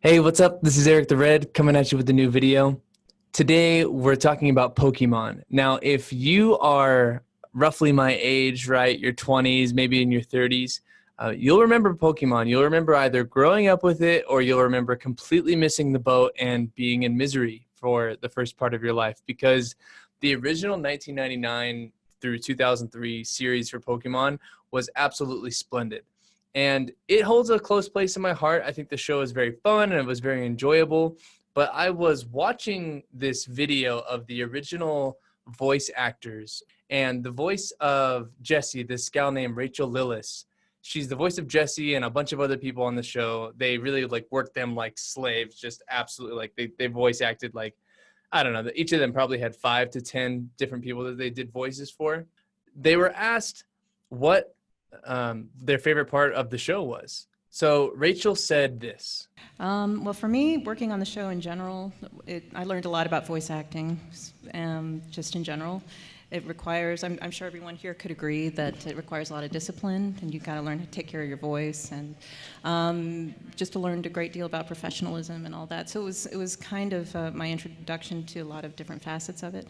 Hey, what's up? This is Eric the Red coming at you with a new video. Today, we're talking about Pokemon. Now, if you are roughly my age, right, your 20s, maybe in your 30s, you'll remember Pokemon. You'll remember either growing up with it or you'll remember completely missing the boat and being in misery for the first part of your life because the original 1999 through 2003 series for Pokemon was absolutely splendid. And it holds a close place in my heart. I think the show is very fun and it was very enjoyable. But I was watching this video of the original voice actors, and the voice of Jessie, this gal named Rachael Lillis. She's the voice of Jessie and a bunch of other people on the show. They really like worked them like slaves, just absolutely like they voice acted like, I don't know, each of them probably had 5 to 10 different people that they did voices for. They were asked what their favorite part of the show was. So Rachel said this. Well, for me, working on the show in general, I learned a lot about voice acting, just in general. It requires, I'm sure everyone here could agree that it requires a lot of discipline, and you've got to learn to take care of your voice, and just to learn a great deal about professionalism and all that. So it was kind of my introduction to a lot of different facets of it.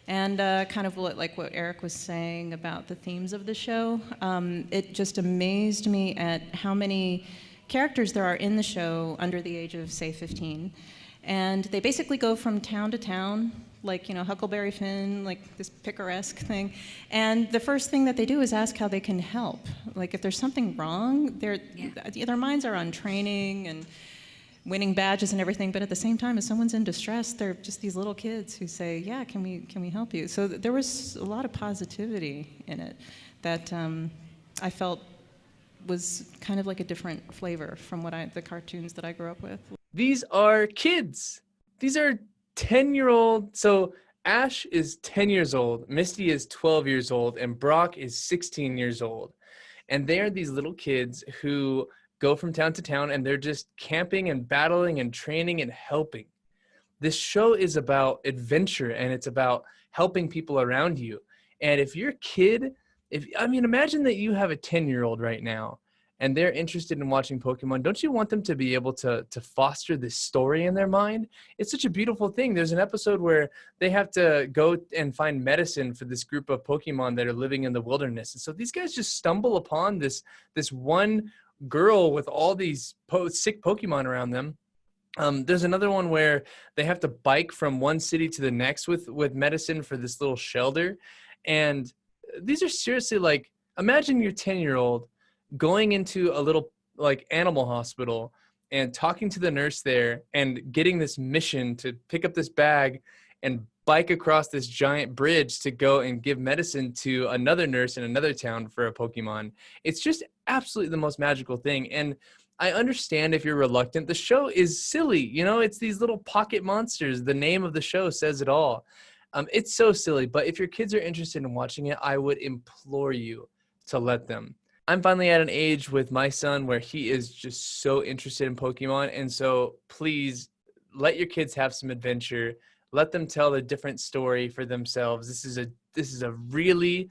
And kind of like what Eric was saying about the themes of the show, it just amazed me at how many characters there are in the show under the age of, say, 15. And they basically go from town to town, like, you know, Huckleberry Finn, like this picaresque thing. And the first thing that they do is ask how they can help. Like, if there's something wrong, their minds are on training and winning badges and everything, but at the same time, if someone's in distress, they're just these little kids who say, yeah, can we help you? So there was a lot of positivity in it that I felt was kind of like a different flavor from the cartoons that I grew up with. These are kids. These are 10-year-old. So Ash is 10 years old, Misty is 12 years old, and Brock is 16 years old. And they are these little kids who go from town to town, and they're just camping and battling and training and helping. This show is about adventure, and it's about helping people around you. And if you're a kid, imagine that you have a 10-year-old right now, and they're interested in watching Pokemon. Don't you want them to be able to foster this story in their mind? It's such a beautiful thing. There's an episode where they have to go and find medicine for this group of Pokemon that are living in the wilderness. And so these guys just stumble upon this one girl with all these sick Pokemon around them. There's another one where they have to bike from one city to the next with medicine for this little shelter. And these are seriously, like, imagine your 10-year-old going into a little like animal hospital and talking to the nurse there and getting this mission to pick up this bag and bike across this giant bridge to go and give medicine to another nurse in another town for a Pokemon. It's just absolutely the most magical thing. And I understand if you're reluctant. The show is silly. You know, it's these little pocket monsters. The name of the show says it all. It's so silly. But if your kids are interested in watching it, I would implore you to let them. I'm finally at an age with my son where he is just so interested in Pokemon. And so please let your kids have some adventure. Let them tell a different story for themselves. This is a really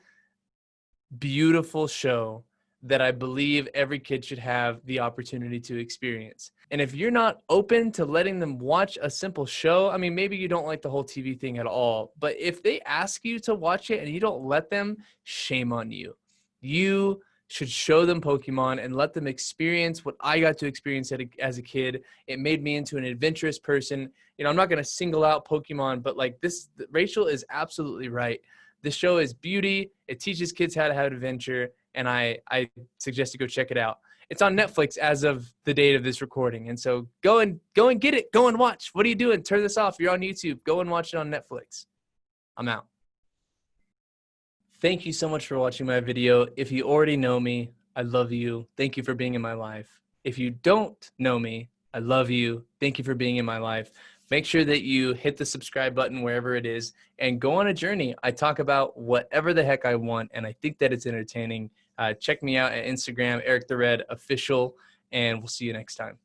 beautiful show that I believe every kid should have the opportunity to experience. And if you're not open to letting them watch a simple show, I mean, maybe you don't like the whole TV thing at all, but if they ask you to watch it and you don't let them, shame on you. You should show them Pokemon and let them experience what I got to experience as a kid. It made me into an adventurous person. You know, I'm not going to single out Pokemon, but like this, Rachel is absolutely right. The show is beauty. It teaches kids how to have adventure, and I suggest you go check it out. It's on Netflix as of the date of this recording, and so go and get it. Go and watch. What are you doing? Turn this off. You're on YouTube. Go and watch it on Netflix. I'm out. Thank you so much for watching my video. If you already know me, I love you. Thank you for being in my life. If you don't know me, I love you. Thank you for being in my life. Make sure that you hit the subscribe button wherever it is and go on a journey. I talk about whatever the heck I want, and I think that it's entertaining. Check me out at Instagram, Eric the Red Official, and we'll see you next time.